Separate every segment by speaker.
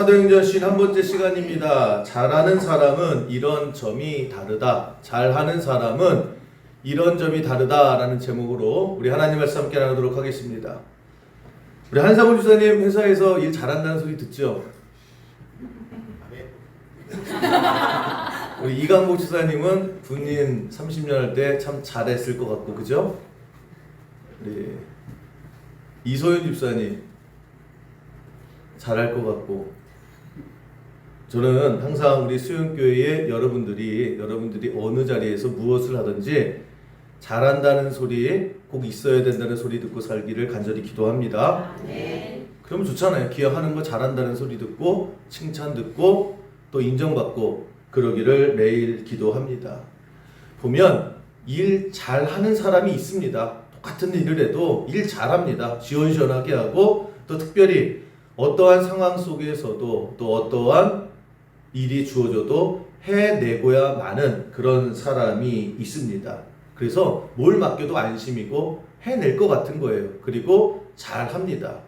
Speaker 1: 사도행전 51번째 시간입니다. 잘하는 사람은 이런 점이 다르다. 잘하는 사람은 이런 점이 다르다라는 제목으로 우리 하나님 말씀 함께 나누도록 하겠습니다. 우리 한상훈 주사님 회사에서 일 잘한다는 소리 듣죠? 우리 이강복 주사님은 군인 30년 할 때 참 잘했을 것 같고, 그죠? 우리 이소연 집사님 잘할 것 같고, 저는 항상 우리 수영교회의 여러분들이 어느 자리에서 무엇을 하든지 잘한다는 소리, 꼭 있어야 된다는 소리 듣고 살기를 간절히 기도합니다. 네. 그러면 좋잖아요. 기여하는 거 잘한다는 소리 듣고 칭찬 듣고 또 인정받고 그러기를 매일 기도합니다. 보면 일 잘하는 사람이 있습니다. 똑같은 일을 해도 일 잘합니다. 시원시원하게 하고, 또 특별히 어떠한 상황 속에서도 또 어떠한 일이 주어져도 해내고야 마는 그런 사람이 있습니다. 그래서 뭘 맡겨도 안심이고 해낼 것 같은 거예요. 그리고 잘합니다.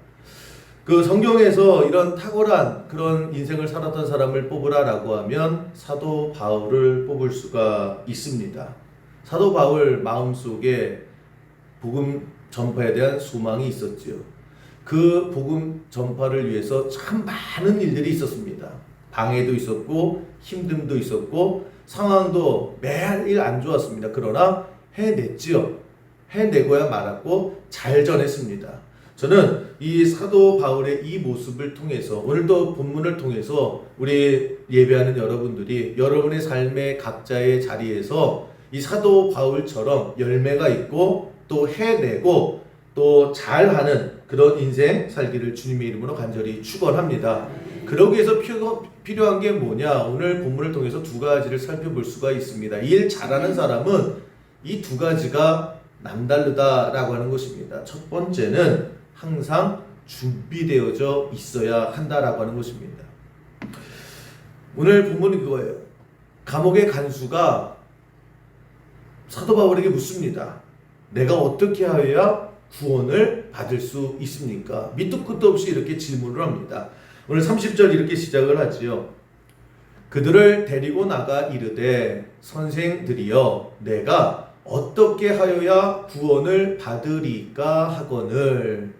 Speaker 1: 그 성경에서 이런 탁월한 그런 인생을 살았던 사람을 뽑으라라고 하면 사도 바울을 뽑을 수가 있습니다. 사도 바울 마음속에 복음 전파에 대한 소망이 있었지요. 그 복음 전파를 위해서 참 많은 일들이 있었습니다. 방해도 있었고 힘듦도 있었고 상황도 매일 안 좋았습니다. 그러나 해냈지요. 해내고야 말았고 잘 전했습니다. 저는 이 사도 바울의 이 모습을 통해서, 오늘도 본문을 통해서 우리 예배하는 여러분들이 여러분의 삶의 각자의 자리에서 이 사도 바울처럼 열매가 있고 또 해내고 또 잘하는 그런 인생 살기를 주님의 이름으로 간절히 축원합니다. 그러기 위해서 필요한 게 뭐냐? 오늘 본문을 통해서 두 가지를 살펴볼 수가 있습니다. 일 잘하는 사람은 이 두 가지가 남다르다라고 하는 것입니다. 첫 번째는 항상 준비되어져 있어야 한다라고 하는 것입니다. 오늘 본문은 그거예요. 감옥의 간수가 사도 바울에게 묻습니다. 내가 어떻게 하여야 구원을 받을 수 있습니까? 밑도 끝도 없이 이렇게 질문을 합니다. 오늘 30절 이렇게 시작을 하지요. 그들을 데리고 나가 이르되 선생들이여 내가 어떻게 하여야 구원을 받으리까 하거늘.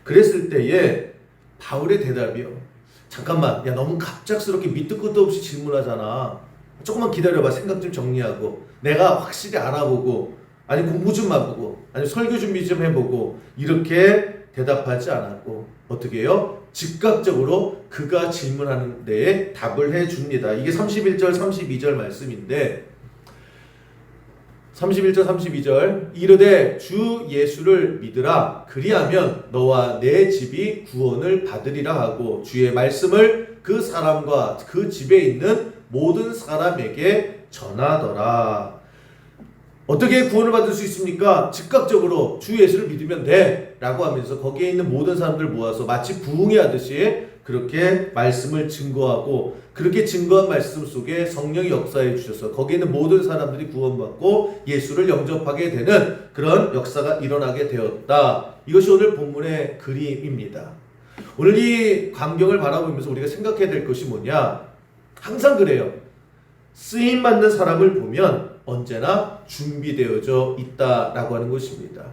Speaker 1: 그랬을 때에 바울의 대답이요. 잠깐만, 야 너무 갑작스럽게 밑도 끝도 없이 질문하잖아. 조금만 기다려봐. 생각 좀 정리하고 내가 확실히 알아보고, 아니 공부 좀 해보고, 아니 설교 준비 좀 해보고, 이렇게 대답하지 않았고 어떻게 해요? 즉각적으로 그가 질문하는 데에 답을 해줍니다. 이게 31절 32절 말씀인데, 31절 32절 이르되 주 예수를 믿으라. 그리하면 너와 내 집이 구원을 받으리라 하고 주의 말씀을 그 사람과 그 집에 있는 모든 사람에게 전하더라. 어떻게 구원을 받을 수 있습니까? 즉각적으로 주 예수를 믿으면 돼 라고 하면서 거기에 있는 모든 사람들 모아서 마치 부흥회 하듯이 그렇게 말씀을 증거하고, 그렇게 증거한 말씀 속에 성령이 역사해 주셔서 거기에 있는 모든 사람들이 구원받고 예수를 영접하게 되는 그런 역사가 일어나게 되었다. 이것이 오늘 본문의 그림입니다. 오늘 이 광경을 바라보면서 우리가 생각해야 될 것이 뭐냐? 항상 그래요. 쓰임받는 사람을 보면 언제나 준비되어져 있다라고 하는 것입니다.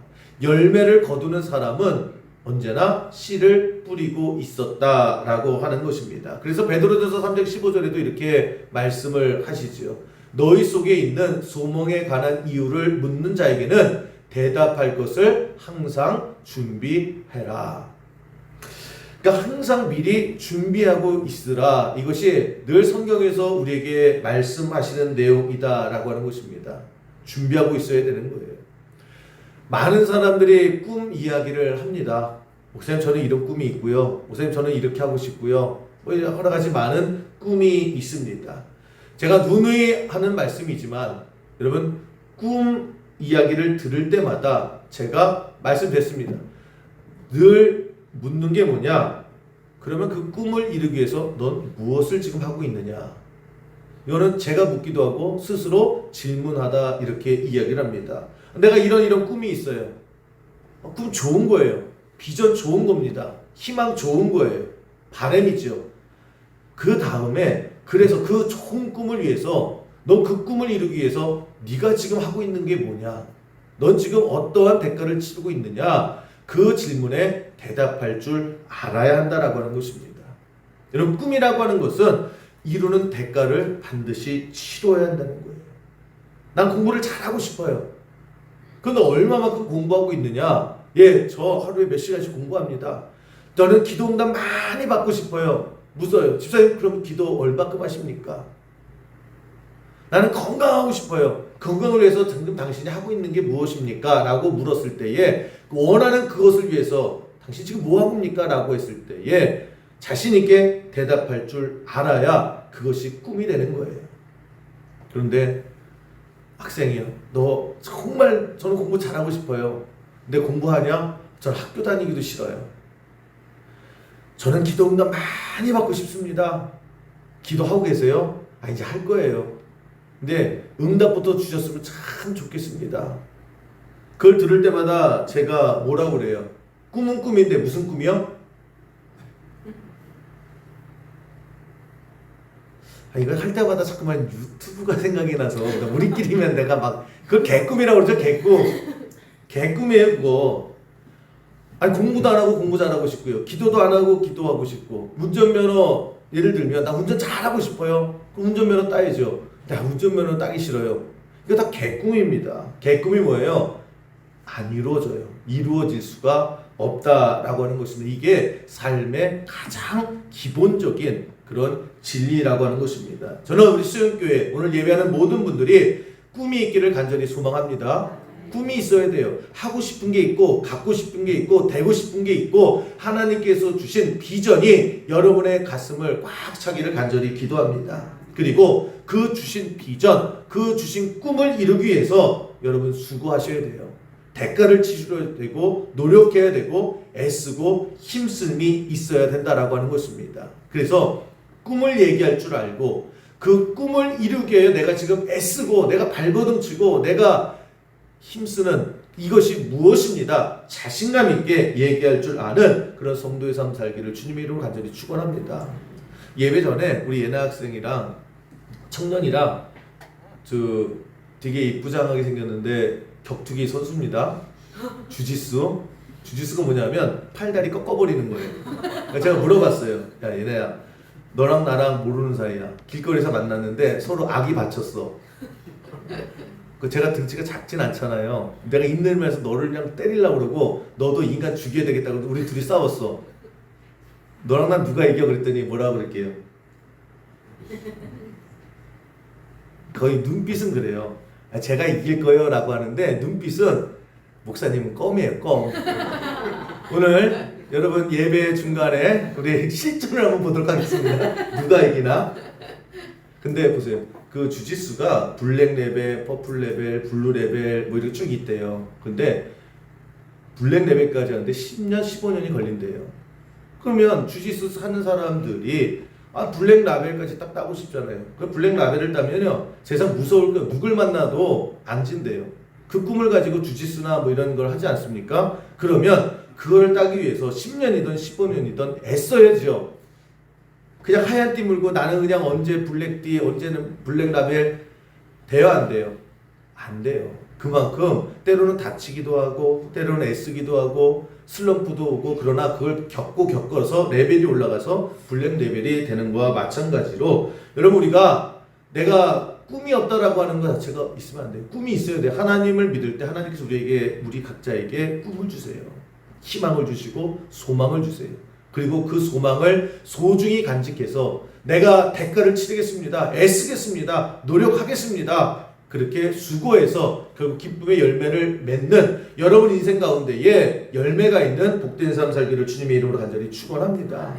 Speaker 1: 열매를 거두는 사람은 언제나 씨를 뿌리고 있었다라고 하는 것입니다. 그래서 베드로전서 3장 15절에도 이렇게 말씀을 하시지요. 너희 속에 있는 소망에 관한 이유를 묻는 자에게는 대답할 것을 항상 준비해라. 그러니까 항상 미리 준비하고 있으라. 이것이 늘 성경에서 우리에게 말씀하시는 내용이다라고 하는 것입니다. 준비하고 있어야 되는 거예요. 많은 사람들이 꿈 이야기를 합니다. 목사님 저는 이런 꿈이 있고요. 목사님 저는 이렇게 하고 싶고요. 여러 가지 많은 꿈이 있습니다. 제가 누누이 하는 말씀이지만 여러분, 꿈 이야기를 들을 때마다 제가 말씀드렸습니다. 늘 묻는 게 뭐냐? 그러면 그 꿈을 이루기 위해서 넌 무엇을 지금 하고 있느냐? 이거는 제가 묻기도 하고 스스로 질문하다 이렇게 이야기를 합니다. 내가 이런 꿈이 있어요. 꿈 좋은 거예요. 비전 좋은 겁니다. 희망 좋은 거예요. 바람이죠. 그 다음에 그래서 그 좋은 꿈을 위해서 너 그 꿈을 이루기 위해서 네가 지금 하고 있는 게 뭐냐? 넌 지금 어떠한 대가를 치르고 있느냐? 그 질문에 대답할 줄 알아야 한다라고 하는 것입니다. 여러분 꿈이라고 하는 것은 이루는 대가를 반드시 치러야 한다는 거예요. 난 공부를 잘하고 싶어요. 그런데 얼마만큼 공부하고 있느냐? 예, 저 하루에 몇 시간씩 공부합니다. 저는 기도 응답 많이 받고 싶어요. 무서워요. 집사님 그럼 기도 얼마큼 하십니까? 나는 건강하고 싶어요. 건강을 위해서 지금 당신이 하고 있는 게 무엇입니까? 라고 물었을 때에 원하는 그것을 위해서 당신 지금 뭐 하고 있습니까? 라고 했을 때에 자신 있게 대답할 줄 알아야 그것이 꿈이 되는 거예요. 그런데 학생이요. 너 정말 저는 공부 잘하고 싶어요. 근데 공부하냐? 저는 학교 다니기도 싫어요. 저는 기도 응답 많이 받고 싶습니다. 기도하고 계세요? 아 이제 할 거예요. 근데 응답부터 주셨으면 참 좋겠습니다. 그걸 들을 때마다 제가 뭐라고 그래요? 꿈은 꿈인데 무슨 꿈이요? 아, 이걸 할 때마다 자꾸만 유튜브가 생각이 나서 우리끼리면 내가 막 그걸 개꿈이라고 그러죠. 개꿈이에요 그거. 아니 공부도 안 하고 공부 잘하고 싶고요. 기도도 안 하고 기도하고 싶고. 운전면허 예를 들면 나 운전 잘하고 싶어요. 그럼 운전면허 따야죠. 나 운전면허 따기 싫어요. 이거 다 개꿈입니다. 개꿈이 뭐예요? 안 이루어져요. 이루어질 수가 없다라고 하는 것입니다. 이게 삶의 가장 기본적인 그런 진리라고 하는 것입니다. 저는 우리 수영교회 오늘 예배하는 모든 분들이 꿈이 있기를 간절히 소망합니다. 꿈이 있어야 돼요. 하고 싶은 게 있고 갖고 싶은 게 있고 되고 싶은 게 있고 하나님께서 주신 비전이 여러분의 가슴을 꽉 차기를 간절히 기도합니다. 그리고 그 주신 비전, 그 주신 꿈을 이루기 위해서 여러분 수고하셔야 돼요. 대가를 치러야 되고 노력해야 되고 애쓰고 힘씀이 있어야 된다라고 하는 것입니다. 그래서 꿈을 얘기할 줄 알고 그 꿈을 이루기 위해 내가 지금 애쓰고 내가 발버둥치고 내가 힘쓰는 이것이 무엇입니다. 자신감 있게 얘기할 줄 아는 그런 성도의 삶 살기를 주님의 이름으로 간절히 축원합니다. 예배 전에 우리 예나 학생이랑 청년이랑 되게 이쁘장하게 생겼는데 격투기 선수입니다. 주짓수가 뭐냐면 팔다리 꺾어버리는 거예요. 제가 물어봤어요. 야 얘네야 너랑 나랑 모르는 사이야. 길거리에서 만났는데 서로 악이 받쳤어. 제가 등치가 작진 않잖아요. 내가 인내면서 너를 그냥 때리려고 그러고 너도 인간 죽여야 되겠다고 우리 둘이 싸웠어. 너랑 난 누가 이겨 그랬더니 뭐라고 그럴게요. 거의 눈빛은 그래요. 제가 이길 거예요 라고 하는데 눈빛은 목사님은 껌이에요. 껌. 오늘 여러분 예배 중간에 우리 실전을 한번 보도록 하겠습니다. 누가 이기나? 근데 보세요. 그 주짓수가 블랙 레벨, 퍼플 레벨, 블루 레벨 뭐 이렇게 쭉 있대요. 근데 블랙 레벨까지 하는데 10년, 15년이 걸린대요. 그러면 주짓수 하는 사람들이 블랙 라벨까지 딱 따고 싶잖아요. 그 블랙 라벨을 따면요 세상 무서울 거예요. 누굴 만나도 안 진대요. 그 꿈을 가지고 주짓수나 뭐 이런 걸 하지 않습니까? 그러면 그걸 따기 위해서 10년이든 15년이든 애써야죠. 그냥 하얀 띠 물고 나는 그냥 언제 블랙띠 언제는 블랙 라벨 돼요 안 돼요? 안 돼요. 그만큼 때로는 다치기도 하고 때로는 애쓰기도 하고 슬럼프도 오고 그러나 그걸 겪어서 레벨이 올라가서 블랙 레벨이 되는 거와 마찬가지로 여러분 우리가 내가 꿈이 없다라고 하는 것 자체가 있으면 안 돼요. 꿈이 있어야 돼요. 하나님을 믿을 때 하나님께서 우리 각자에게 꿈을 주세요. 희망을 주시고 소망을 주세요. 그리고 그 소망을 소중히 간직해서 내가 대가를 치르겠습니다. 애쓰겠습니다. 노력하겠습니다. 그렇게 수고해서 결국 기쁨의 열매를 맺는 여러분 인생 가운데에 열매가 있는 복된 삶 살기를 주님의 이름으로 간절히 축원합니다.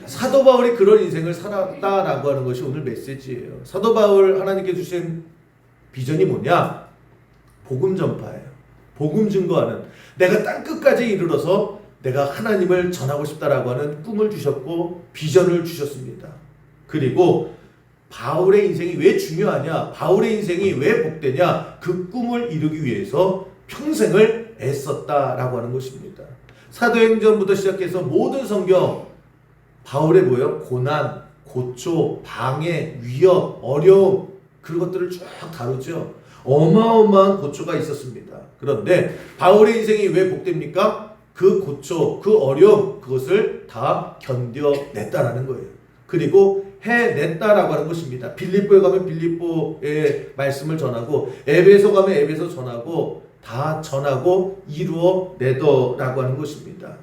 Speaker 1: 사도 바울이 그런 인생을 살았다라고 하는 것이 오늘 메시지예요. 사도 바울 하나님께 주신 비전이 뭐냐? 복음 전파예요. 복음 증거하는 내가 땅끝까지 이르러서 내가 하나님을 전하고 싶다라고 하는 꿈을 주셨고 비전을 주셨습니다. 그리고 바울의 인생이 왜 중요하냐? 바울의 인생이 왜 복되냐? 그 꿈을 이루기 위해서 평생을 애썼다라고 하는 것입니다. 사도행전부터 시작해서 모든 성경 바울의 뭐예요? 고난, 고초, 방해, 위협, 어려움 그런 것들을 쭉 다루죠. 어마어마한 고초가 있었습니다. 그런데 바울의 인생이 왜 복됩니까? 그 고초, 그 어려움 그것을 다 견뎌냈다라는 거예요. 그리고 해냈다라고 하는 것입니다. 빌립보에 가면 빌립보의 말씀을 전하고 에베소 가면 에베소 전하고 다 전하고 이루어내더라고 하는 것입니다.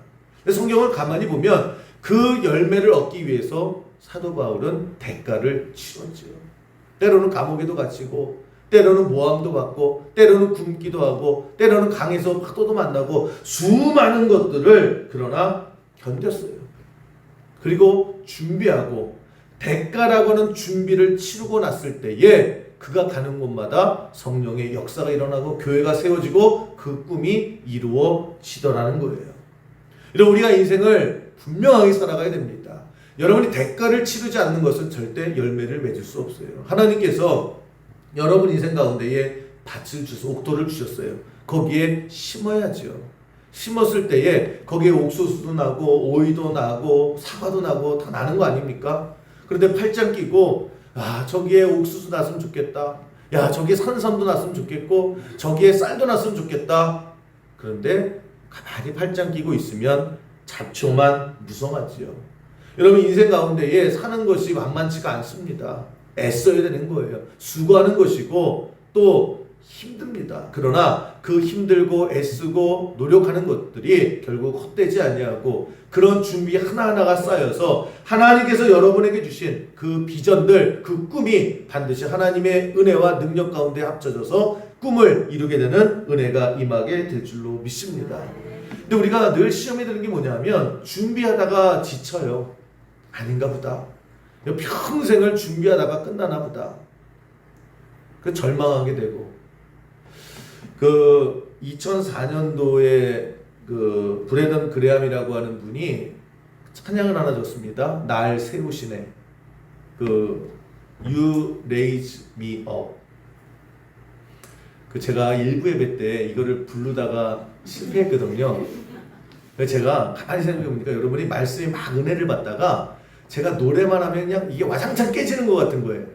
Speaker 1: 성경을 가만히 보면 그 열매를 얻기 위해서 사도 바울은 대가를 치렀죠. 때로는 감옥에도 갇히고 때로는 모함도 받고 때로는 굶기도 하고 때로는 강에서 파도도 만나고 수많은 것들을 그러나 견뎠어요. 그리고 준비하고 대가라고 하는 준비를 치르고 났을 때에 그가 가는 곳마다 성령의 역사가 일어나고 교회가 세워지고 그 꿈이 이루어지더라는 거예요. 이런 우리가 인생을 분명하게 살아가야 됩니다. 여러분이 대가를 치르지 않는 것은 절대 열매를 맺을 수 없어요. 하나님께서 여러분 인생 가운데에 밭을 주셔서 옥토를 주셨어요. 거기에 심어야죠. 심었을 때에 거기에 옥수수도 나고 오이도 나고 사과도 나고 다 나는 거 아닙니까? 그런데 팔짱 끼고 저기에 옥수수 났으면 좋겠다. 야 저기에 산삼도 났으면 좋겠고 저기에 쌀도 났으면 좋겠다. 그런데 가만히 팔짱 끼고 있으면 잡초만 무성하지요. 여러분 인생 가운데에 사는 것이 만만치가 않습니다. 애써야 되는 거예요. 수고하는 것이고 또 힘듭니다. 그러나 그 힘들고 애쓰고 노력하는 것들이 결국 헛되지 아니하고 그런 준비 하나하나가 쌓여서 하나님께서 여러분에게 주신 그 비전들, 그 꿈이 반드시 하나님의 은혜와 능력 가운데 합쳐져서 꿈을 이루게 되는 은혜가 임하게 될 줄로 믿습니다. 근데 우리가 늘 시험에 드는 게 뭐냐면 준비하다가 지쳐요. 아닌가 보다. 평생을 준비하다가 끝나나 보다. 그 절망하게 되고 그 2004년도에 그 브레던 그레함이라고 하는 분이 찬양을 하나 줬습니다. 날 세우시네. 그 You Raise Me Up. 그 제가 일부 예배 때 이거를 부르다가 실패했거든요. 제가 가만히 생각해보니까 여러분이 말씀이 막 은혜를 받다가 제가 노래만 하면 그냥 이게 와장창 깨지는 것 같은 거예요.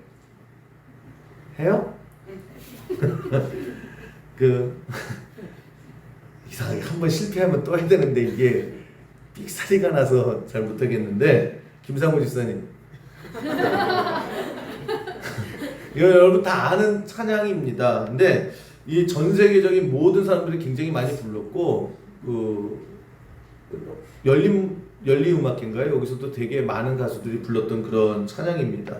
Speaker 1: 해요? 이상하게 한번 실패하면 또 해야 되는데 이게 삑사리가 나서 잘 못하겠는데 김상우 집사님 이거 여러분 다 아는 찬양입니다. 근데 이 전 세계적인 모든 사람들이 굉장히 많이 불렀고 열린음악회인가요? 여기서도 되게 많은 가수들이 불렀던 그런 찬양입니다.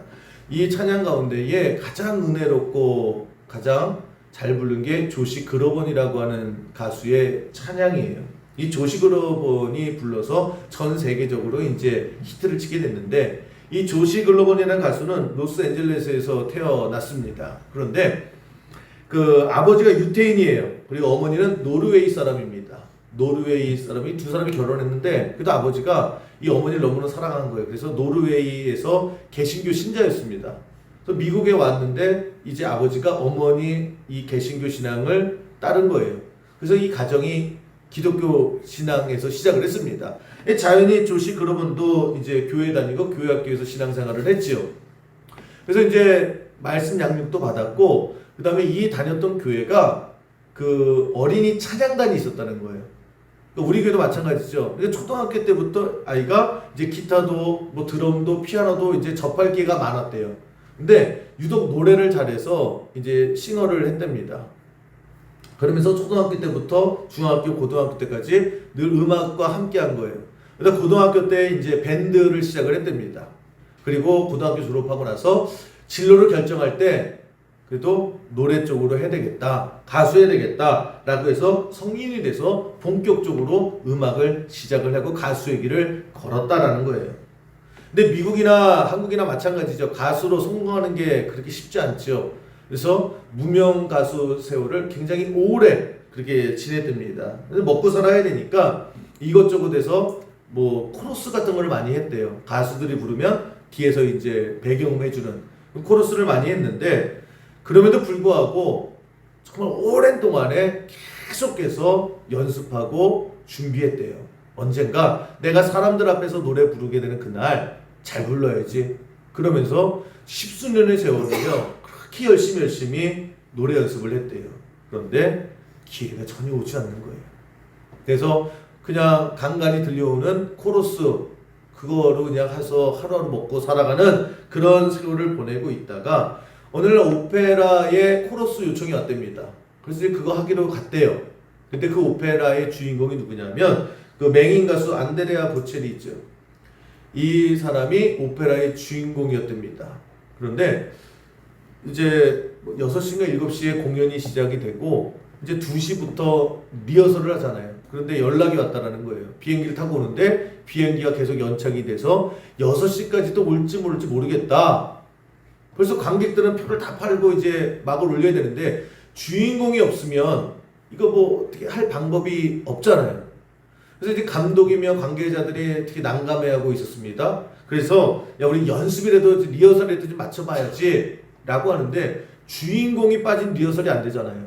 Speaker 1: 이 찬양 가운데에 가장 은혜롭고 가장 잘 부른 게 조시 그로번이라고 하는 가수의 찬양이에요. 이 조시 그로번이 불러서 전 세계적으로 이제 히트를 치게 됐는데 이 조시 그로번이라는 가수는 로스앤젤레스에서 태어났습니다. 그런데 그 아버지가 유태인이에요. 그리고 어머니는 노르웨이 사람입니다. 노르웨이 사람이 두 사람이 결혼했는데 그래도 아버지가 이 어머니를 너무나 사랑한 거예요. 그래서 노르웨이에서 개신교 신자였습니다. 그래서 미국에 왔는데 이제 아버지가 어머니 이 개신교 신앙을 따른 거예요. 그래서 이 가정이 기독교 신앙에서 시작을 했습니다. 자연히 조시 그로번도 이제 교회 다니고 교회 학교에서 신앙생활을 했지요. 그래서 이제 말씀 양육도 받았고 그 다음에 이 다녔던 교회가 그 어린이 찬양단이 있었다는 거예요. 우리 교회도 마찬가지죠. 초등학교 때부터 아이가 이제 기타도 뭐 드럼도 피아노도 이제 접할 기회가 많았대요. 근데 유독 노래를 잘해서 이제 싱어를 했답니다. 그러면서 초등학교 때부터 중학교, 고등학교 때까지 늘 음악과 함께 한 거예요. 그래서 고등학교 때 이제 밴드를 시작을 했답니다. 그리고 고등학교 졸업하고 나서 진로를 결정할 때 그래도 노래 쪽으로 해야 되겠다, 가수 해야 되겠다 라고 해서 성인이 돼서 본격적으로 음악을 시작을 하고 가수의 길을 걸었다라는 거예요. 근데 미국이나 한국이나 마찬가지죠. 가수로 성공하는 게 그렇게 쉽지 않죠. 그래서 무명 가수 세월을 굉장히 오래 그렇게 지냈답니다. 그래서 먹고 살아야 되니까 이것저것 해서 뭐 코러스 같은 걸 많이 했대요. 가수들이 부르면 뒤에서 이제 배경음 해주는 코러스를 많이 했는데 그럼에도 불구하고 정말 오랜 동안에 계속해서 연습하고 준비했대요. 언젠가 내가 사람들 앞에서 노래 부르게 되는 그날 잘 불러야지. 그러면서 십수년의 세월을요 그렇게 열심히 노래 연습을 했대요. 그런데 기회가 전혀 오지 않는 거예요. 그래서 그냥 간간히 들려오는 코러스 그거로 그냥 해서 하루하루 먹고 살아가는 그런 세월을 보내고 있다가 어느 날 오페라의 코러스 요청이 왔답니다. 그래서 이제 그거 하기로 갔대요. 근데 그 오페라의 주인공이 누구냐면 그 맹인 가수 안드레아 보첼리 있죠. 이 사람이 오페라의 주인공이었답니다. 그런데 이제 6시인가 7시에 공연이 시작이 되고 이제 2시부터 리허설을 하잖아요. 그런데 연락이 왔다라는 거예요. 비행기를 타고 오는데 비행기가 계속 연착이 돼서 6시까지도 올지 모를지 모르겠다. 그래서 관객들은 표를 다 팔고 이제 막을 올려야 되는데 주인공이 없으면 이거 뭐 어떻게 할 방법이 없잖아요. 그래서 이제 감독이며 관계자들이 되게 난감해하고 있었습니다. 그래서 야 우리 연습이라도 리허설이라도 좀 맞춰봐야지 라고 하는데 주인공이 빠진 리허설이 안 되잖아요.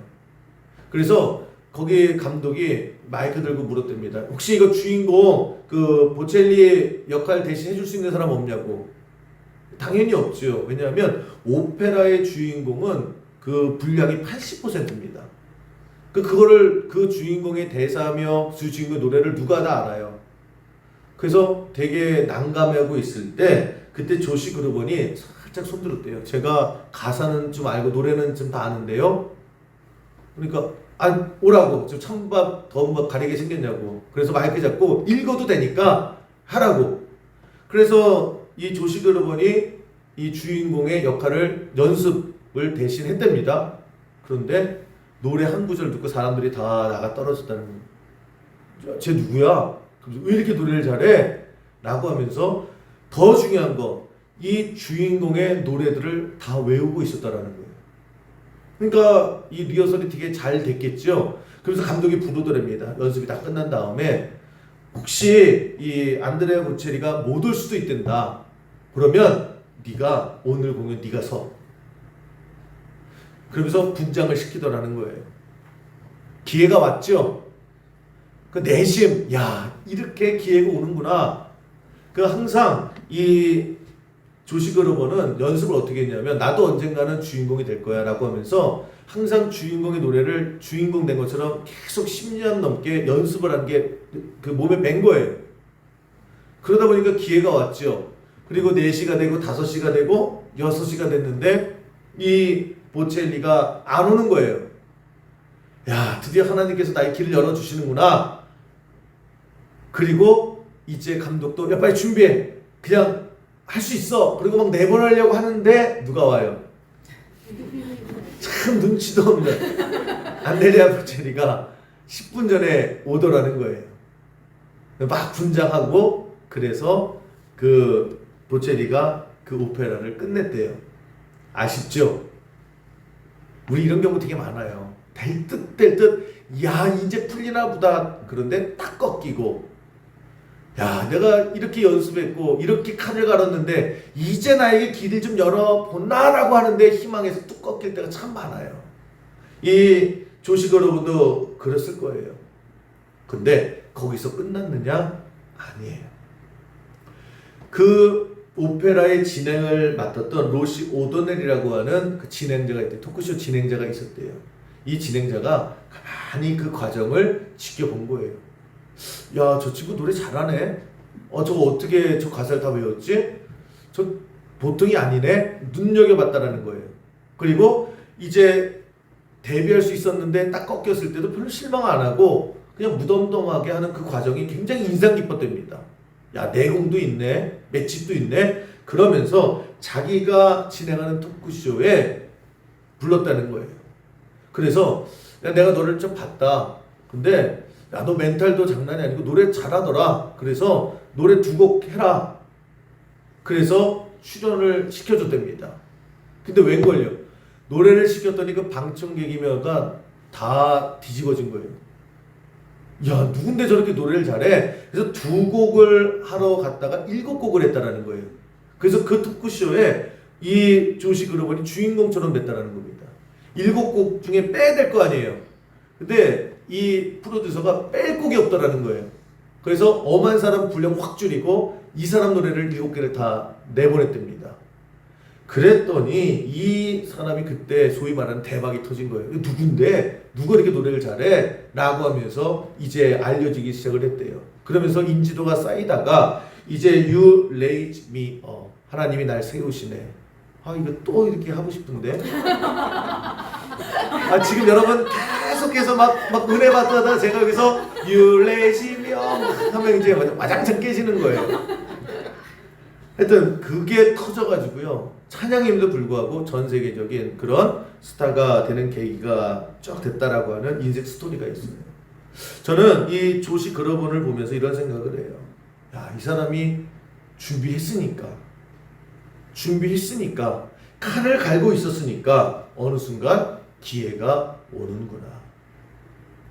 Speaker 1: 그래서 거기 감독이 마이크 들고 물었답니다. 혹시 이거 주인공 그 보첼리 역할 대신 해줄 수 있는 사람 없냐고. 당연히 없죠. 왜냐하면 오페라의 주인공은 그 분량이 80%입니다. 그거를 그 주인공의 대사며 그 주인공의 노래를 누가 다 알아요. 그래서 되게 난감해하고 있을 때 그때 조시 그루번이 살짝 손들었대요. 제가 가사는 좀 알고 노래는 좀 다 아는데요. 그러니까 오라고 지금 찬밥 더운밥 가리게 생겼냐고. 그래서 마이크 잡고 읽어도 되니까 하라고. 그래서 이 조시 그루번이 이 주인공의 역할을 연습을 대신 했답니다. 그런데 노래 한 구절 듣고 사람들이 다 나가 떨어졌다는 거예요. 쟤 누구야? 왜 이렇게 노래를 잘해? 라고 하면서 더 중요한 거, 이 주인공의 노래들을 다 외우고 있었다라는 거예요. 그러니까 이 리허설이 되게 잘 됐겠죠. 그래서 감독이 부르더랍니다. 연습이 다 끝난 다음에 혹시 이 안드레아 보첼리가 못 올 수도 있단다. 그러면 네가 오늘 공연 네가 서. 그러면서 분장을 시키더라는 거예요. 기회가 왔죠. 그 내심, 야 이렇게 기회가 오는구나. 그 항상 이 조시 그루버는 연습을 어떻게 했냐면 나도 언젠가는 주인공이 될 거야 라고 하면서 항상 주인공의 노래를 주인공 된 것처럼 계속 10년 넘게 연습을 한 게 그 몸에 밴 거예요. 그러다 보니까 기회가 왔죠. 그리고 4시가 되고 5시가 되고 6시가 됐는데 이 보첼리가 안 오는 거예요. 야 드디어 하나님께서 나의 길을 열어주시는구나. 그리고 이제 감독도 야 빨리 준비해. 그냥 할 수 있어. 그리고 막 내보내려고 하는데 누가 와요? 참 눈치도 없는 안드레아 보첼리가 10분 전에 오더라는 거예요. 막 분장하고 그래서 그 보첼리가 그 오페라를 끝냈대요. 아쉽죠? 우리 이런 경우 되게 많아요. 될 듯 야 이제 풀리나 보다. 그런데 딱 꺾이고 야 내가 이렇게 연습했고 이렇게 칸을 갈았는데 이제 나에게 길을 좀 열어보나라고 하는데 희망에서 뚝 꺾일 때가 참 많아요. 이 조시 그루버도 그랬을 거예요. 근데 거기서 끝났느냐? 아니에요. 그 오페라의 진행을 맡았던 로시 오도넬이라고 하는 그 진행자가 있대요. 토크쇼 진행자가 있었대요. 이 진행자가 가만히 그 과정을 지켜본 거예요. 야, 저 친구 노래 잘하네. 저거 어떻게 저 가사를 다 외웠지? 저 보통이 아니네. 눈여겨봤다라는 거예요. 그리고 이제 데뷔할 수 있었는데 딱 꺾였을 때도 별로 실망 안 하고 그냥 무덤덤하게 하는 그 과정이 굉장히 인상 깊었답니다. 야, 내공도 있네. 맷집도 있네. 그러면서 자기가 진행하는 토크쇼에 불렀다는 거예요. 그래서 야, 내가 너를 좀 봤다. 근데 야, 너 멘탈도 장난이 아니고 노래 잘하더라. 그래서 노래 2곡 해라. 그래서 출연을 시켜줬답니다. 근데 웬걸요? 노래를 시켰더니 그 방청객이면가 다 뒤집어진 거예요. 야, 누군데 저렇게 노래를 잘해? 그래서 2곡을 하러 갔다가 7곡을 했다라는 거예요. 그래서 그 토크쇼에 이 조시 그루번이 주인공처럼 됐다라는 겁니다. 7곡 중에 빼야 될 거 아니에요. 근데 이 프로듀서가 뺄 곡이 없더라는 거예요. 그래서 엄한 사람 분량 확 줄이고 이 사람 노래를 7개를 다 내보냈답니다. 그랬더니 이 사람이 그때 소위 말하는 대박이 터진 거예요. 누군데? 누가 이렇게 노래를 잘해? 라고 하면서 이제 알려지기 시작을 했대요. 그러면서 인지도가 쌓이다가 이제 You raise me up. 하나님이 날 세우시네. 아, 이거 또 이렇게 하고 싶은데. 지금 여러분 계속해서 막 은혜 받다가 제가 여기서 You raise me up 하면 이제 와장창 깨지는 거예요. 하여튼 그게 터져가지고요. 찬양임에도 불구하고 전 세계적인 그런 스타가 되는 계기가 쫙 됐다라고 하는 인생 스토리가 있어요. 저는 이 조시 그러본을 보면서 이런 생각을 해요. 야, 이 사람이 준비했으니까 칼을 갈고 있었으니까 어느 순간 기회가 오는구나.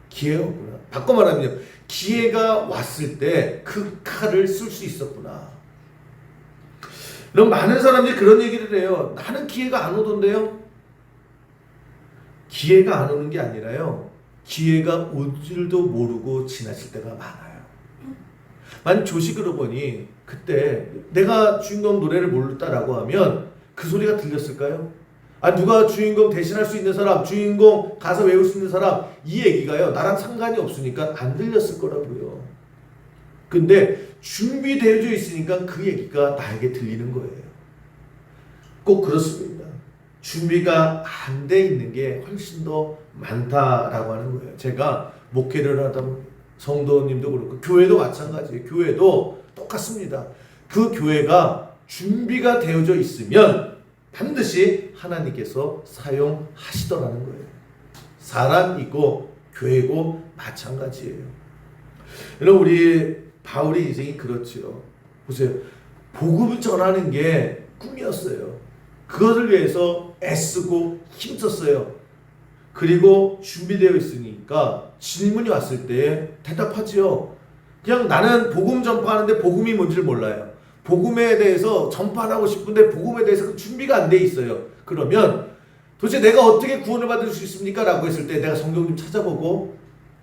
Speaker 1: 기회가 오구나. 바꿔 말하면요. 기회가 왔을 때 그 칼을 쓸 수 있었구나. 그럼 많은 사람들이 그런 얘기를 해요. 나는 기회가 안 오던데요. 기회가 안 오는 게 아니라요. 기회가 올 줄도 모르고 지나칠 때가 많아요. 만약 조식으로 보니 그때 내가 주인공 노래를 모르다라고 하면 그 소리가 들렸을까요? 누가 주인공 대신할 수 있는 사람, 주인공 가사 외울 수 있는 사람, 이 얘기가요. 나랑 상관이 없으니까 안 들렸을 거라고요. 근데 준비되어져 있으니까 그 얘기가 나에게 들리는 거예요. 꼭 그렇습니다. 준비가 안 돼 있는 게 훨씬 더 많다라고 하는 거예요. 제가 목회를 하다 보면 성도님도 그렇고 교회도 마찬가지예요. 교회도 똑같습니다. 그 교회가 준비가 되어져 있으면 반드시 하나님께서 사용하시더라는 거예요. 사람이고 교회고 마찬가지예요. 여러분 우리 바울의 인생이 그렇죠. 보세요. 복음을 전하는 게 꿈이었어요. 그것을 위해서 애쓰고 힘썼어요. 그리고 준비되어 있으니까 질문이 왔을 때 대답하지요. 그냥 나는 복음 전파하는데 복음이 뭔지를 몰라요. 복음에 대해서 전파하고 싶은데 복음에 대해서 준비가 안 돼 있어요. 그러면 도대체 내가 어떻게 구원을 받을 수 있습니까? 라고 했을 때 내가 성경 좀 찾아보고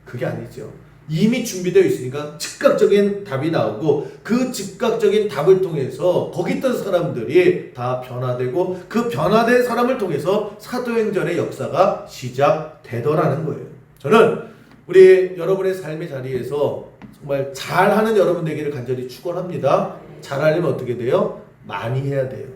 Speaker 1: 그게 아니죠. 이미 준비되어 있으니까 즉각적인 답이 나오고 그 즉각적인 답을 통해서 거기 있던 사람들이 다 변화되고 그 변화된 사람을 통해서 사도행전의 역사가 시작되더라는 거예요. 저는 우리 여러분의 삶의 자리에서 정말 잘하는 여러분 되기를 간절히 축원합니다. 잘하려면 어떻게 돼요? 많이 해야 돼요.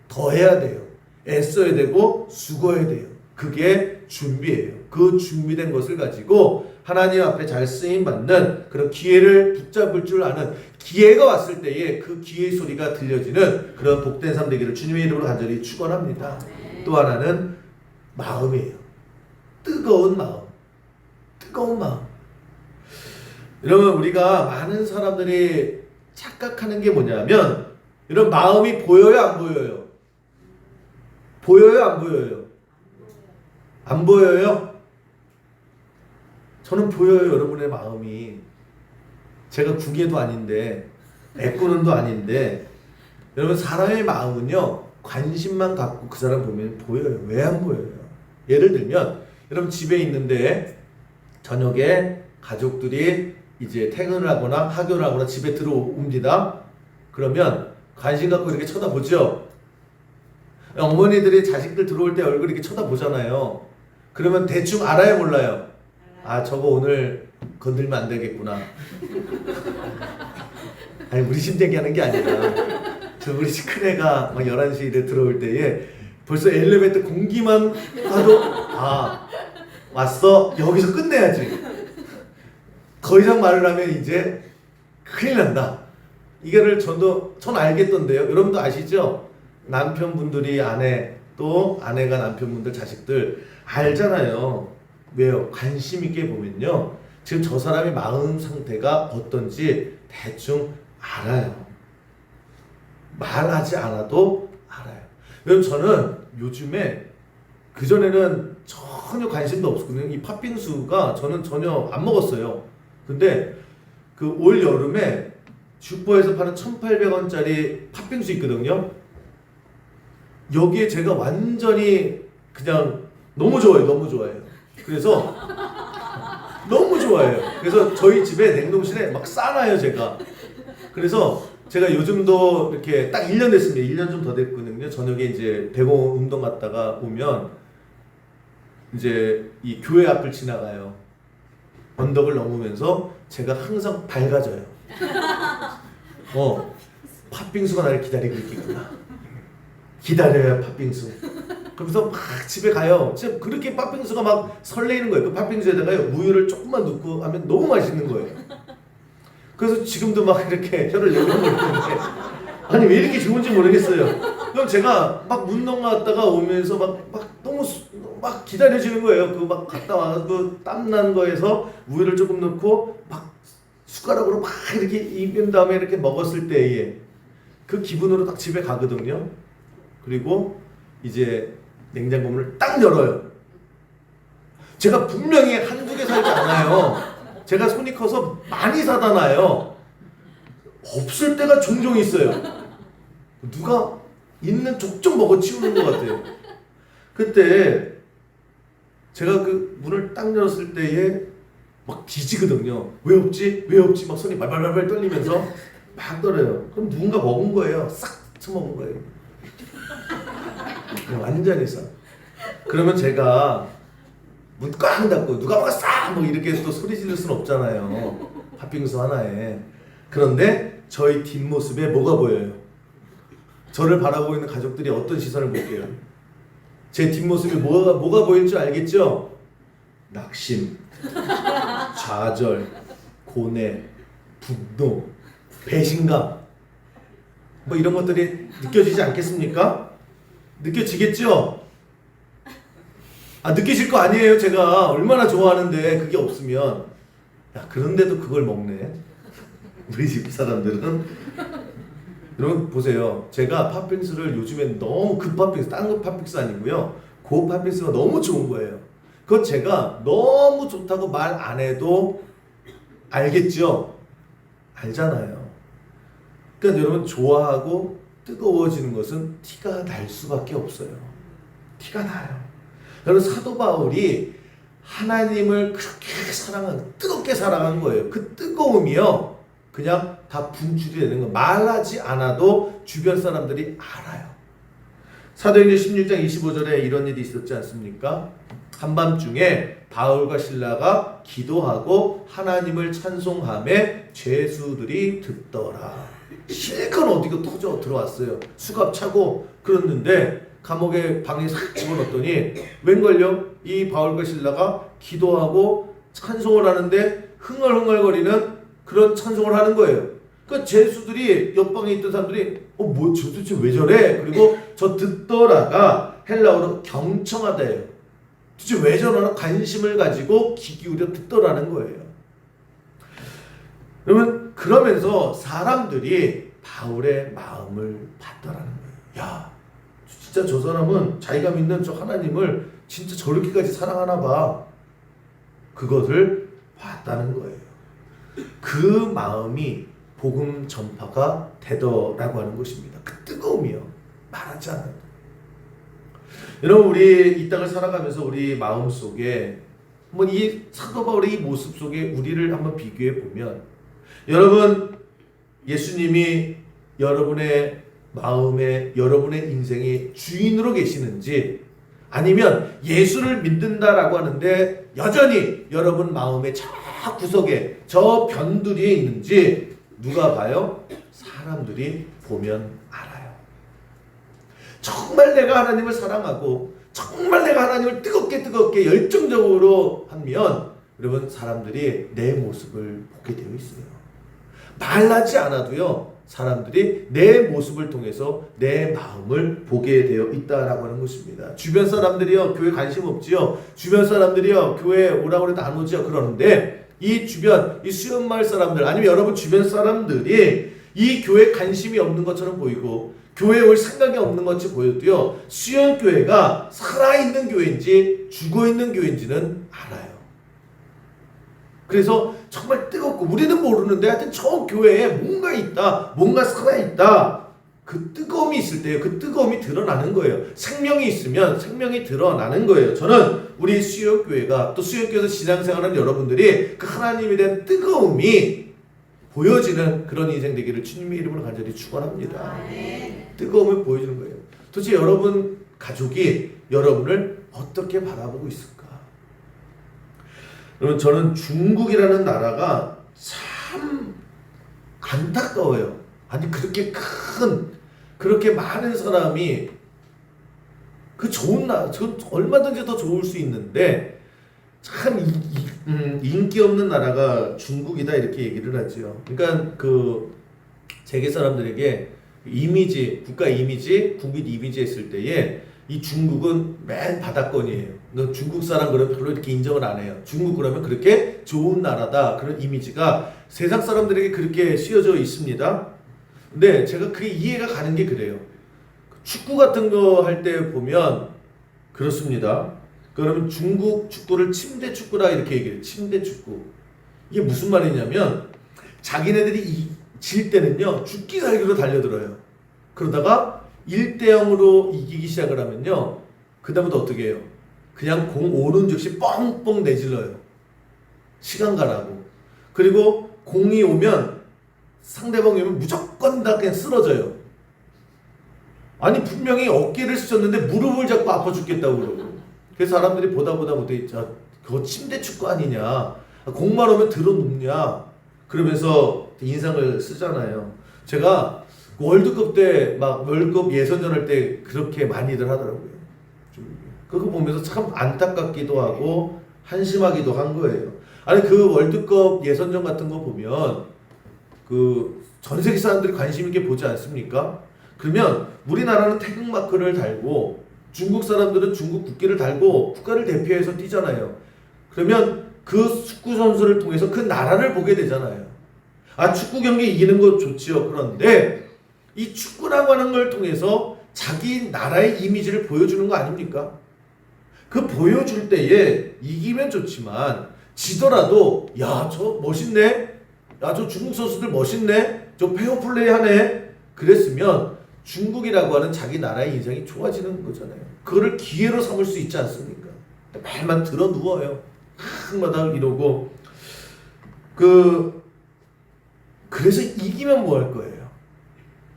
Speaker 1: 더 해야 돼요. 애써야 되고 수고해야 돼요. 그게 준비예요. 그 준비된 것을 가지고 하나님 앞에 잘 쓰임받는 그런 기회를 붙잡을 줄 아는 기회가 왔을 때에 그 기회의 소리가 들려지는 그런 복된 삶 되기를 주님의 이름으로 간절히 축원합니다. 또 하나는 마음이에요. 뜨거운 마음. 뜨거운 마음. 여러분 우리가 많은 사람들이 착각하는 게 뭐냐면 이런 마음이 보여요 안 보여요? 보여요 안 보여요? 안 보여요? 저는 보여요. 여러분의 마음이. 제가 궁예도 아닌데 애꾸는도 아닌데 여러분 사람의 마음은요 관심만 갖고 그 사람 보면 보여요. 왜 안 보여요? 예를 들면 여러분 집에 있는데 저녁에 가족들이 이제 퇴근을 하거나 하교를 하거나 집에 들어옵니다. 그러면 관심 갖고 이렇게 쳐다보죠. 어머니들이 자식들 들어올 때 얼굴 이렇게 쳐다보잖아요. 그러면 대충 알아요 몰라요? 저거 오늘 건들면 안 되겠구나. 아니 우리 집 얘기하는 게 아니라 우리 집 큰애가 막 11시에 들어올 때에 벌써 엘리베이터 공기만 가도 왔어? 여기서 끝내야지. 더 이상 말을 하면 이제 큰일 난다. 이거를 전 알겠던데요. 여러분도 아시죠? 남편분들이 아내 또 아내가 남편분들 자식들 알잖아요. 왜요? 관심 있게 보면요. 지금 저 사람의 마음 상태가 어떤지 대충 알아요. 말하지 않아도 알아요. 여러분 저는 요즘에 그전에는 전혀 관심도 없었거든요. 이 팥빙수가 저는 전혀 안 먹었어요. 근데 그 올 여름에 슈퍼에서 파는 1,800원짜리 팥빙수 있거든요. 여기에 제가 완전히 그냥 너무 좋아해요. 너무 좋아해요. 그래서 너무 좋아해요. 그래서 저희 집에 냉동실에 막 싸놔요 제가. 그래서 제가 요즘도 이렇게 딱 1년 됐습니다. 1년 좀 더 됐거든요. 저녁에 이제 배구 운동 갔다가 오면 이제 이 교회 앞을 지나가요. 언덕을 넘으면서 제가 항상 밝아져요. 팥빙수가 나를 기다리고 있겠구나. 기다려요, 팥빙수. 그러면서 막 집에 가요. 진짜 그렇게 팥빙수가 막 설레이는 거예요. 그 팥빙수에다가 우유를 조금만 넣고 하면 너무 맛있는 거예요. 그래서 지금도 막 이렇게 혀를 내밀고 있는데 아니 왜 이렇게 좋은지 모르겠어요. 그럼 제가 막 운동 갔다가 오면서 막 너무 막 기다려지는 거예요. 그 막 갔다 와서 그 땀난 거에서 우유를 조금 넣고 막 숟가락으로 막 이렇게 입은 다음에 이렇게 먹었을 때에 그 기분으로 딱 집에 가거든요. 그리고 이제 냉장고 문을 딱 열어요. 제가 분명히 한두 개 살지 않아요. 제가 손이 커서 많이 사다 놔요. 없을 때가 종종 있어요. 누가 있는 족족 먹어치우는 것 같아요. 그때 제가 그 문을 딱 열었을 때에 막 뒤지거든요. 왜 없지? 왜 없지? 막 손이 발발발발 떨리면서 막 떨어요. 그럼 누군가 먹은 거예요. 싹 처먹은 거예요. 완전히 싹. 그러면 제가 문 꽉 닫고 누가 먹었어! 뭐 이렇게 또 소리 지를 수는 없잖아요. 팥빙수 하나에. 그런데 저희 뒷모습에 뭐가 보여요? 저를 바라보고 있는 가족들이 어떤 시선을 볼게요? 제 뒷모습에 뭐가 보일 줄 알겠죠? 낙심, 좌절, 고뇌, 분노, 배신감 뭐 이런 것들이 느껴지지 않겠습니까? 느껴지겠죠? 느끼실 거 아니에요. 제가 얼마나 좋아하는데 그게 없으면. 야, 그런데도 그걸 먹네. 우리 집 사람들은. 여러분 보세요. 제가 팥빙수를 요즘엔 너무 그 팥빙수, 딴 거 팥빙수 아니고요. 그 팥빙수가 너무 좋은 거예요. 그건 제가 너무 좋다고 말 안 해도 알겠죠? 알잖아요. 그러니까 여러분 좋아하고 뜨거워지는 것은 티가 날 수밖에 없어요. 티가 나요. 여러분 사도 바울이 하나님을 그렇게 뜨겁게 사랑한 거예요. 그 뜨거움이요. 그냥 다 분출이 되는 거. 말하지 않아도 주변 사람들이 알아요. 사도행전 16장 25절에 이런 일이 있었지 않습니까? 한밤중에 바울과 실라가 기도하고 하나님을 찬송하며 죄수들이 듣더라. 실컷 어디가 터져 들어왔어요. 수갑 차고 그랬는데 감옥에 방에 싹 집어넣었더니 웬걸요? 이 바울과 실라가 기도하고 찬송을 하는데 흥얼흥얼거리는 그런 찬송을 하는 거예요. 그 죄수들이 옆방에 있던 사람들이 뭐 도대체 왜 저래? 그리고 저 듣더라가 헬라어로 경청하다예요. 도대체 왜 저러나 관심을 가지고 귀 기울여 듣더라는 거예요. 그러면 그러면서 사람들이 바울의 마음을 받더라는 거예요. 야, 진짜 저 사람은 자기가 믿는 저 하나님을 진짜 저렇게까지 사랑하나 봐. 그것을 봤다는 거예요. 그 마음이 복음 전파가 되더라고 하는 것입니다. 그 뜨거움이요. 말하지 않아도. 여러분 우리 이 땅을 살아가면서 우리 마음 속에 한번 이 사도 바울의 이 모습 속에 우리를 한번 비교해 보면 여러분 예수님이 여러분의 마음에 여러분의 인생의 주인으로 계시는지 아니면 예수를 믿는다라고 하는데 여전히 여러분 마음의 저 구석에 저 변두리에 있는지 누가 봐요? 사람들이 보면 알아요. 정말 내가 하나님을 사랑하고 정말 내가 하나님을 뜨겁게 열정적으로 하면 여러분 사람들이 내 모습을 보게 되어 있어요. 말하지 않아도요. 사람들이 내 모습을 통해서 내 마음을 보게 되어 있다라고 하는 것입니다. 주변 사람들이요 교회 관심 없지요. 주변 사람들이요 교회 오라고 해도 안 오지요. 그러는데 이 주변 이 수연마을 사람들 아니면 여러분 주변 사람들이 이 교회에 관심이 없는 것처럼 보이고 교회에 올 생각이 없는 것처럼 보여도요 수연교회가 살아있는 교회인지 죽어있는 교회인지는 알아요. 그래서 정말 뜨겁고 우리는 모르는데 하여튼 저 교회에 뭔가 있다. 뭔가 살아있다. 그 뜨거움이 있을 때요. 그 뜨거움이 드러나는 거예요. 생명이 있으면 생명이 드러나는 거예요. 저는 우리 수영교회가 또 수영교회에서 신앙생활하는 여러분들이 그 하나님에 대한 뜨거움이 보여지는 그런 인생 되기를 주님의 이름으로 간절히 축원합니다. 뜨거움을 보여주는 거예요. 도대체 여러분 가족이 여러분을 어떻게 바라보고 있을까? 여러분, 저는 중국이라는 나라가 참 안타까워요. 아니, 그렇게 많은 사람이 그 좋은 나라, 얼마든지 더 좋을 수 있는데 참 인기 없는 나라가 중국이다 이렇게 얘기를 하죠. 그러니까 그 세계 사람들에게 이미지, 국가 이미지, 국민 이미지 했을 때에 이 중국은 맨 바닥권이에요. 그러니까 중국 사람 그러면 별로 이렇게 인정을 안 해요. 중국 그러면 그렇게 좋은 나라다 그런 이미지가 세상 사람들에게 그렇게 씌워져 있습니다. 근데 제가 그게 이해가 가는 게 그래요. 축구 같은 거 할 때 보면 그렇습니다. 그러면 중국 축구를 침대 축구라 이렇게 얘기해요. 침대 축구. 이게 무슨 말이냐면 자기네들이 질 때는요 죽기 살기로 달려들어요. 그러다가 1대0으로 이기기 시작을 하면요 그 다음부터 어떻게 해요? 그냥 공 오는 즉시 뻥뻥 내질러요. 시간 가라고. 그리고 공이 오면 상대방이 오면 무조건 다 그냥 쓰러져요. 아니 분명히 어깨를 쓰셨는데 무릎을 잡고 아파 죽겠다고 그러고. 그래서 사람들이 보다 못해 그거 침대 축구 아니냐, 공만 오면 들어 눕냐 그러면서 인상을 쓰잖아요. 제가 월드컵 때 막 월드컵 예선전 할 때 그렇게 많이들 하더라고요. 그거 보면서 참 안타깝기도 하고 한심하기도 한 거예요. 아니 그 월드컵 예선전 같은 거 보면 그 전 세계 사람들이 관심 있게 보지 않습니까? 그러면 우리나라는 태극마크를 달고 중국 사람들은 중국 국기를 달고 국가를 대표해서 뛰잖아요. 그러면 그 축구 선수를 통해서 그 나라를 보게 되잖아요. 아, 축구 경기 이기는 거 좋지요. 그런데 이 축구라고 하는 걸 통해서 자기 나라의 이미지를 보여주는 거 아닙니까? 그 보여줄 때에 이기면 좋지만 지더라도 야, 저 멋있네. 야, 저 중국 선수들 멋있네. 저 페어플레이 하네. 그랬으면 중국이라고 하는 자기 나라의 인상이 좋아지는 거잖아요. 그거를 기회로 삼을 수 있지 않습니까? 말만 들어 누워요. 항마다 이러고 그래서 이기면 뭐 할 거예요?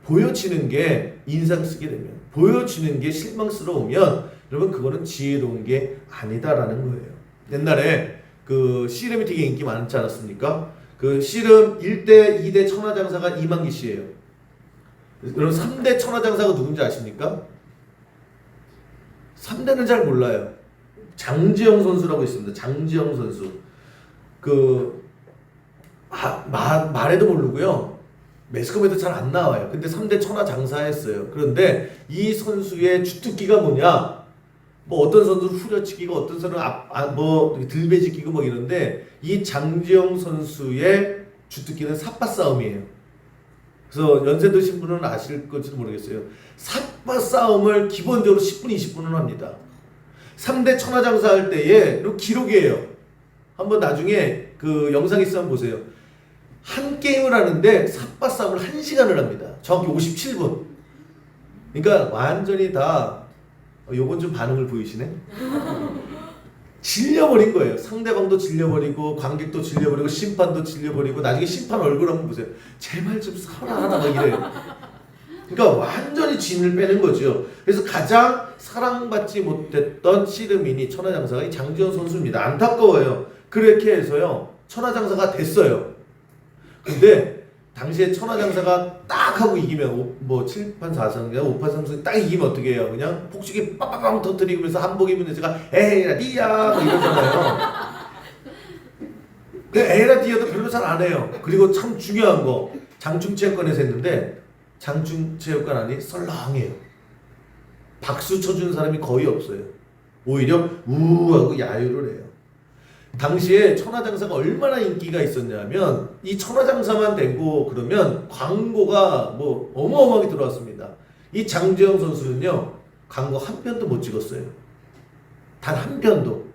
Speaker 1: 보여지는 게 인상 쓰게 되면, 보여지는 게 실망스러우면 여러분 그거는 지혜로운 게 아니다라는 거예요. 옛날에 그 씨름이 되게 인기 많지 않았습니까? 그 씨름 1대, 2대 천하장사가 이만기 씨예요. 여러분 3대 천하장사가 누군지 아십니까? 3대는 잘 몰라요. 장지영 선수라고 있습니다. 장지영 선수. 말해도 모르고요. 매스컴에도 잘 안 나와요. 근데 3대 천하장사했어요. 그런데 이 선수의 주특기가 뭐냐? 뭐 어떤 선수는 후려치기고 어떤 선수는 뭐 들배지기고 뭐 이런데 이 장지영 선수의 주특기는 삿바 싸움이에요. 그래서 연세 드신 분은 아실 건지도 모르겠어요. 삿바 싸움을 기본적으로 10분, 20분은 합니다. 3대 천하장사 할 때에 기록이에요. 한번 나중에 그 영상 있으면 보세요. 한 게임을 하는데 삿바 싸움을 1시간을 합니다. 정확히 57분. 그러니까 완전히 다 요건 좀 반응을 보이시네. 질려버린 거예요. 상대방도 질려버리고 관객도 질려버리고 심판도 질려버리고 나중에 심판 얼굴 한번 보세요. 제발 좀 서라 막 이래요. 그러니까 완전히 진을 빼는 거죠. 그래서 가장 사랑받지 못했던 씨름인이 천하장사가 이 장지현 선수입니다. 안타까워요. 그렇게 해서요 천하장사가 됐어요. 근데 당시에 천하장사가 딱 하고 이기면 뭐 7판 4승인가 5판 3승 딱 이기면 어떻게 해요? 그냥 폭죽이 빵빵빵 터뜨리면서 한복 입은 여자가 에이라 디야 뭐 이러잖아요. 그 에이라 디야도 별로 잘 안 해요. 그리고 참 중요한 거 장충체육관에서 했는데 장충체육관안이 썰렁해요. 박수 쳐주는 사람이 거의 없어요. 오히려 우하고 야유를 해요. 당시에 천하장사가 얼마나 인기가 있었냐면 이 천하장사만 되고 그러면 광고가 뭐 어마어마하게 들어왔습니다. 이 장지영 선수는요 광고 한 편도 못 찍었어요. 단 한 편도.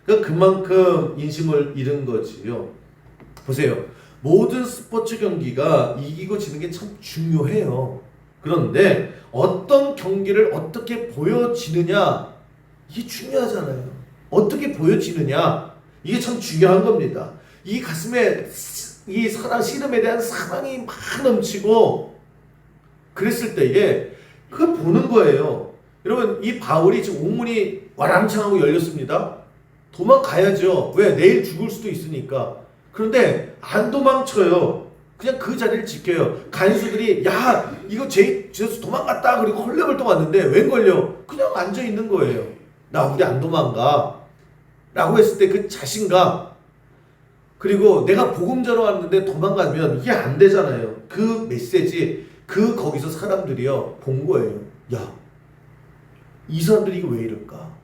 Speaker 1: 그러니까 그만큼 인심을 잃은 거지요. 보세요. 모든 스포츠 경기가 이기고 지는 게 참 중요해요. 그런데 어떤 경기를 어떻게 보여지느냐 이게 중요하잖아요. 어떻게 보여지느냐 이게 참 중요한 겁니다. 이 가슴에 이 사랑, 씨름에 대한 사랑이 막 넘치고 그랬을 때에 그걸 보는 거예요. 여러분, 이 바울이 지금 옥문이 와랑창하고 열렸습니다. 도망가야죠. 왜? 내일 죽을 수도 있으니까. 그런데 안 도망쳐요. 그냥 그 자리를 지켜요. 간수들이 야 이거 제수 도망갔다 그리고 헐레벌떡 왔는데 웬 걸려? 그냥 앉아 있는 거예요. 나 우리 안 도망가 라고 했을 때 그 자신감, 그리고 내가 복음 전하러 왔는데 도망가면 이게 안 되잖아요. 그 메시지, 거기서 사람들이요 본 거예요. 야, 이 사람들이 이거 왜 이럴까?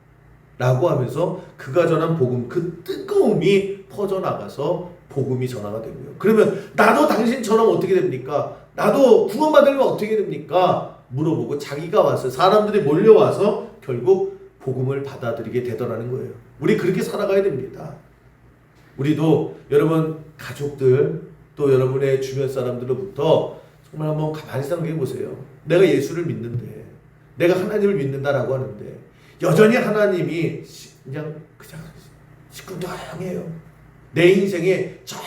Speaker 1: 라고 하면서 그가 전한 복음, 그 뜨거움이 퍼져나가서 복음이 전화가 되고요. 그러면 나도 당신처럼 어떻게 됩니까? 나도 구원받으면 어떻게 됩니까? 물어보고 자기가 와서, 사람들이 몰려와서 결국 복음을 받아들이게 되더라는 거예요. 우리 그렇게 살아가야 됩니다. 우리도 여러분 가족들, 또 여러분의 주변 사람들로부터 정말 한번 가만히 생각해 보세요. 내가 예수를 믿는데, 내가 하나님을 믿는다라고 하는데 여전히 하나님이 그냥 시큰둥해요. 내 인생의 저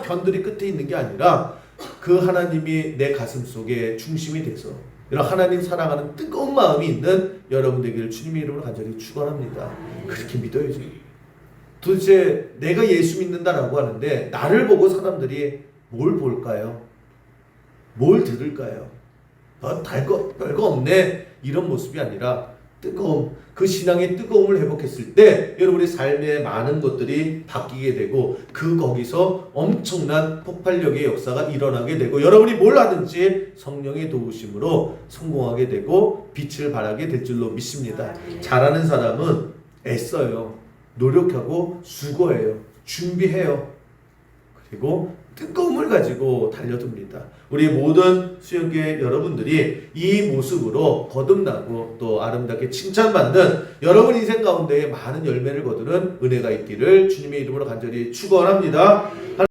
Speaker 1: 변두리 끝에 있는 게 아니라 그 하나님이 내 가슴 속에 중심이 돼서 이런 하나님 사랑하는 뜨거운 마음이 있는 여러분 되기를 주님의 이름으로 간절히 축원합니다. 그렇게 믿어야죠. 도대체 내가 예수 믿는다라고 하는데 나를 보고 사람들이 뭘 볼까요? 뭘 들을까요? 별거 없네 이런 모습이 아니라 뜨거움, 그 신앙의 뜨거움을 회복했을 때 여러분의 삶의 많은 것들이 바뀌게 되고 거기서 엄청난 폭발력의 역사가 일어나게 되고 여러분이 뭘 하든지 성령의 도우심으로 성공하게 되고 빛을 발하게 될 줄로 믿습니다. 잘하는 사람은 애써요. 노력하고 수고해요. 준비해요. 그리고 뜨거움을 가지고 달려듭니다. 우리 모든 수영교회 여러분들이 이 모습으로 거듭나고 또 아름답게 칭찬받는 여러분 인생 가운데 많은 열매를 거두는 은혜가 있기를 주님의 이름으로 간절히 축원합니다.